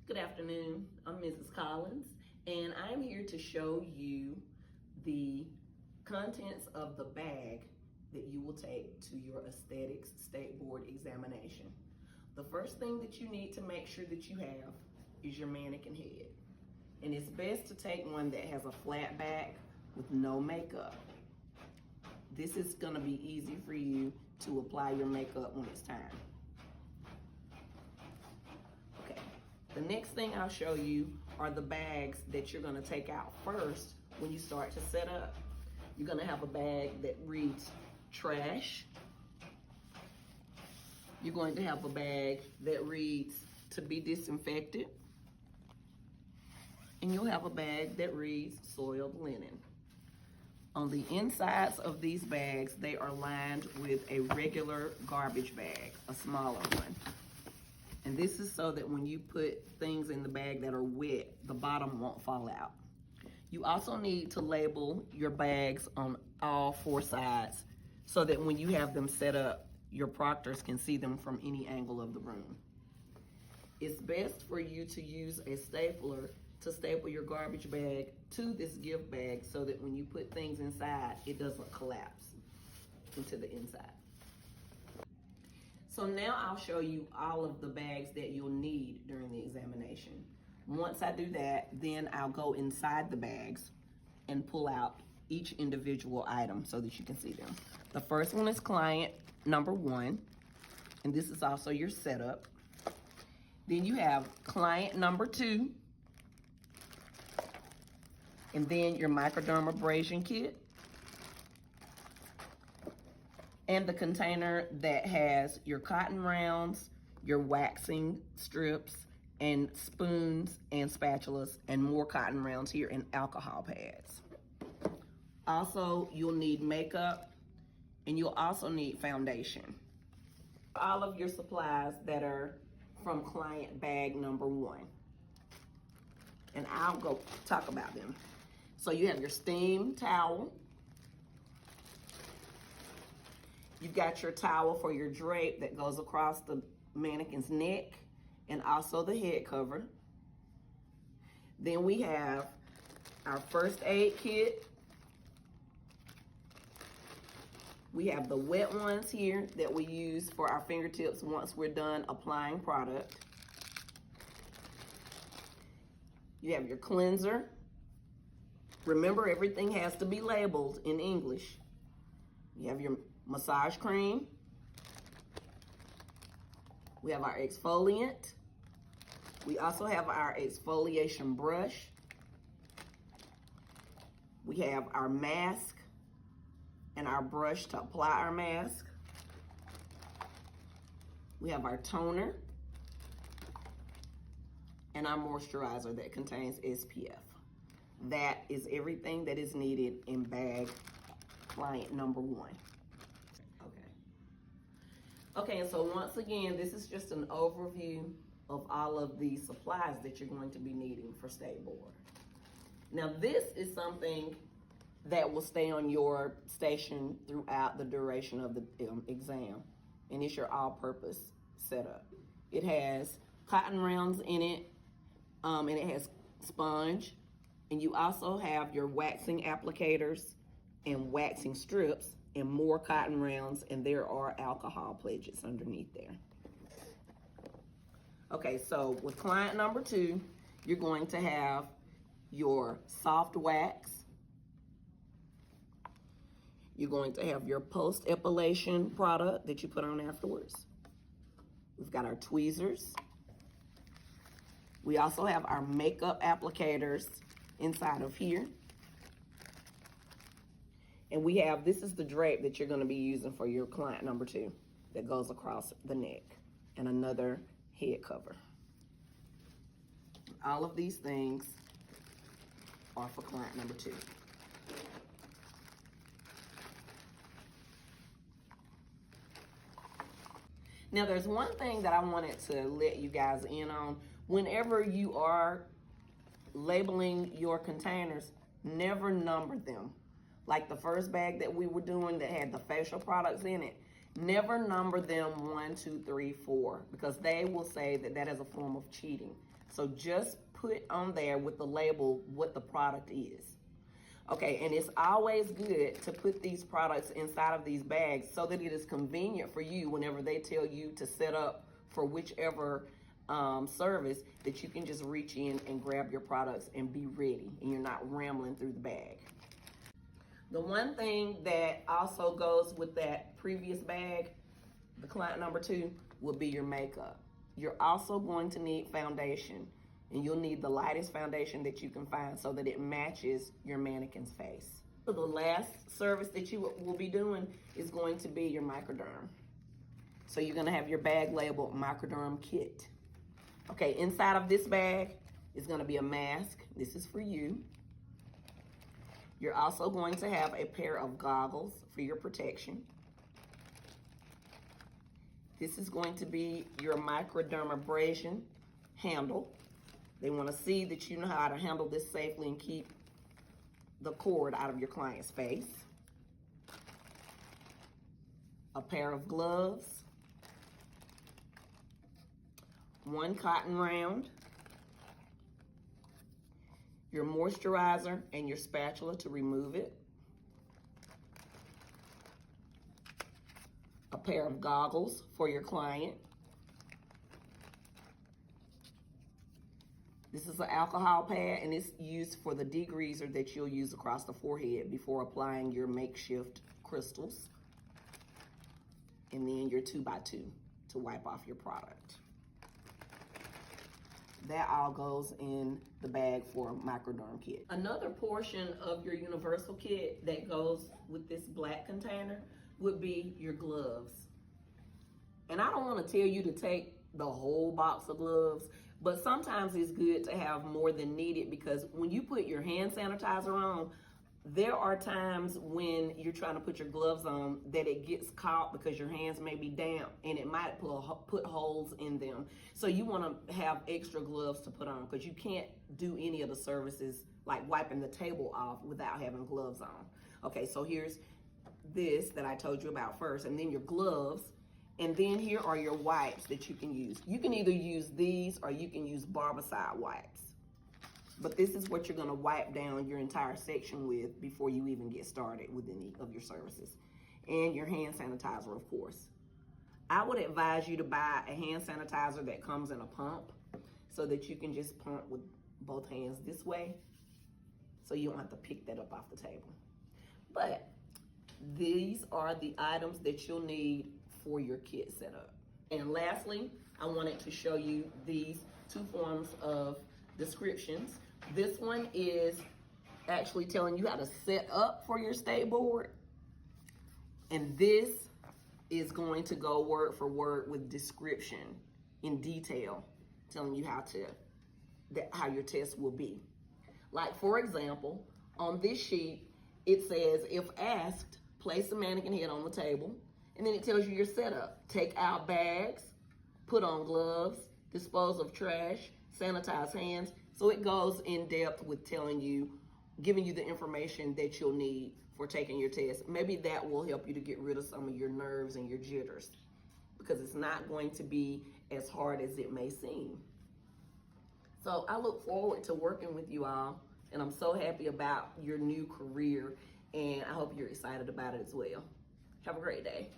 Good afternoon, I'm Mrs. Collins, and I'm here to show you the contents of the bag that you will take to your aesthetics state board examination. The first thing that you need to make sure that you have is your mannequin head. And it's best to take one that has a flat back with no makeup. This is gonna be easy for you to apply your makeup when it's time. The next thing I'll show you are the bags that you're gonna take out first when you start to set up. You're gonna have a bag that reads trash. You're going to have a bag that reads to be disinfected. And you'll have a bag that reads soiled linen. On the insides of these bags, they are lined with a regular garbage bag, a smaller one. And this is so that when you put things in the bag that are wet, the bottom won't fall out. You also need to label your bags on all four sides so that when you have them set up, your proctors can see them from any angle of the room. It's best for you to use a stapler to staple your garbage bag to this gift bag so that when you put things inside, it doesn't collapse into the inside. So now I'll show you all of the bags that you'll need during the examination. Once I do that, then I'll go inside the bags and pull out each individual item so that you can see them. The first one is client number 1, and this is also your setup. Then you have client number 2, and then your microdermabrasion kit, and the container that has your cotton rounds, your waxing strips, and spoons and spatulas, and more cotton rounds here, and alcohol pads. Also, you'll need makeup, and you'll also need foundation. All of your supplies that are from client bag number 1. And I'll go talk about them. So you have your steam towel. You've got your towel for your drape that goes across the mannequin's neck and also the head cover. Then we have our first aid kit. We have the wet ones here that we use for our fingertips once we're done applying product. You have your cleanser. Remember, everything has to be labeled in English. You have your massage cream. We have our exfoliant. We also have our exfoliation brush. We have our mask and our brush to apply our mask. We have our toner and our moisturizer that contains SPF. That is everything that is needed in bag client number 1. Okay, and so once again, this is just an overview of all of the supplies that you're going to be needing for state board. Now, this is something that will stay on your station throughout the duration of the exam, and it's your all-purpose setup. It has cotton rounds in it, and it has sponge, and you also have your waxing applicators and waxing strips and more cotton rounds, and there are alcohol pledges underneath there. Okay, so with client number 2, you're going to have your soft wax. You're going to have your post-epilation product that you put on afterwards. We've got our tweezers. We also have our makeup applicators inside of here. And we have, this is the drape that you're gonna be using for your client number 2 that goes across the neck, and another head cover. All of these things are for client number 2. Now, there's one thing that I wanted to let you guys in on. Whenever you are labeling your containers, never number them. Like the first bag that we were doing that had the facial products in it, never number them 1, 2, 3, 4, because they will say that that is a form of cheating. So just put on there with the label what the product is. Okay, and it's always good to put these products inside of these bags so that it is convenient for you whenever they tell you to set up for whichever service, that you can just reach in and grab your products and be ready, and you're not rambling through the bag. The one thing that also goes with that previous bag, the client number 2, will be your makeup. You're also going to need foundation, and you'll need the lightest foundation that you can find so that it matches your mannequin's face. So the last service that you will be doing is going to be your microderm. So you're gonna have your bag labeled microderm kit. Okay, inside of this bag is gonna be a mask. This is for you. You're also going to have a pair of goggles for your protection. This is going to be your microdermabrasion handle. They want to see that you know how to handle this safely and keep the cord out of your client's face. A pair of gloves. 1 cotton round. Your moisturizer and your spatula to remove it. A pair of goggles for your client. This is an alcohol pad, and it's used for the degreaser that you'll use across the forehead before applying your makeshift crystals. And then your 2x2 to wipe off your product. That all goes in the bag for a microderm kit. Another portion of your universal kit that goes with this black container would be your gloves. And I don't want to tell you to take the whole box of gloves, but sometimes it's good to have more than needed, because when you put your hand sanitizer on, there are times when you're trying to put your gloves on that it gets caught because your hands may be damp and it might put holes in them. So you want to have extra gloves to put on, because you can't do any of the services like wiping the table off without having gloves on. Okay, so here's this that I told you about first, and then your gloves. And then here are your wipes that you can use. You can either use these or you can use barbicide wipes. But this is what you're gonna wipe down your entire section with before you even get started with any of your services. And your hand sanitizer, of course. I would advise you to buy a hand sanitizer that comes in a pump so that you can just pump with both hands this way, so you don't have to pick that up off the table. But these are the items that you'll need for your kit setup. And lastly, I wanted to show you these 2 forms of descriptions. This one is actually telling you how to set up for your stay board. And this is going to go word for word with description in detail, telling you how your test will be. Like, for example, on this sheet, it says, if asked, place the mannequin head on the table. And then it tells you your setup. Take out bags, put on gloves, dispose of trash, sanitize hands. So it goes in depth with telling you, giving you the information that you'll need for taking your test. Maybe that will help you to get rid of some of your nerves and your jitters, because it's not going to be as hard as it may seem. So I look forward to working with you all, and I'm so happy about your new career, and I hope you're excited about it as well. Have a great day.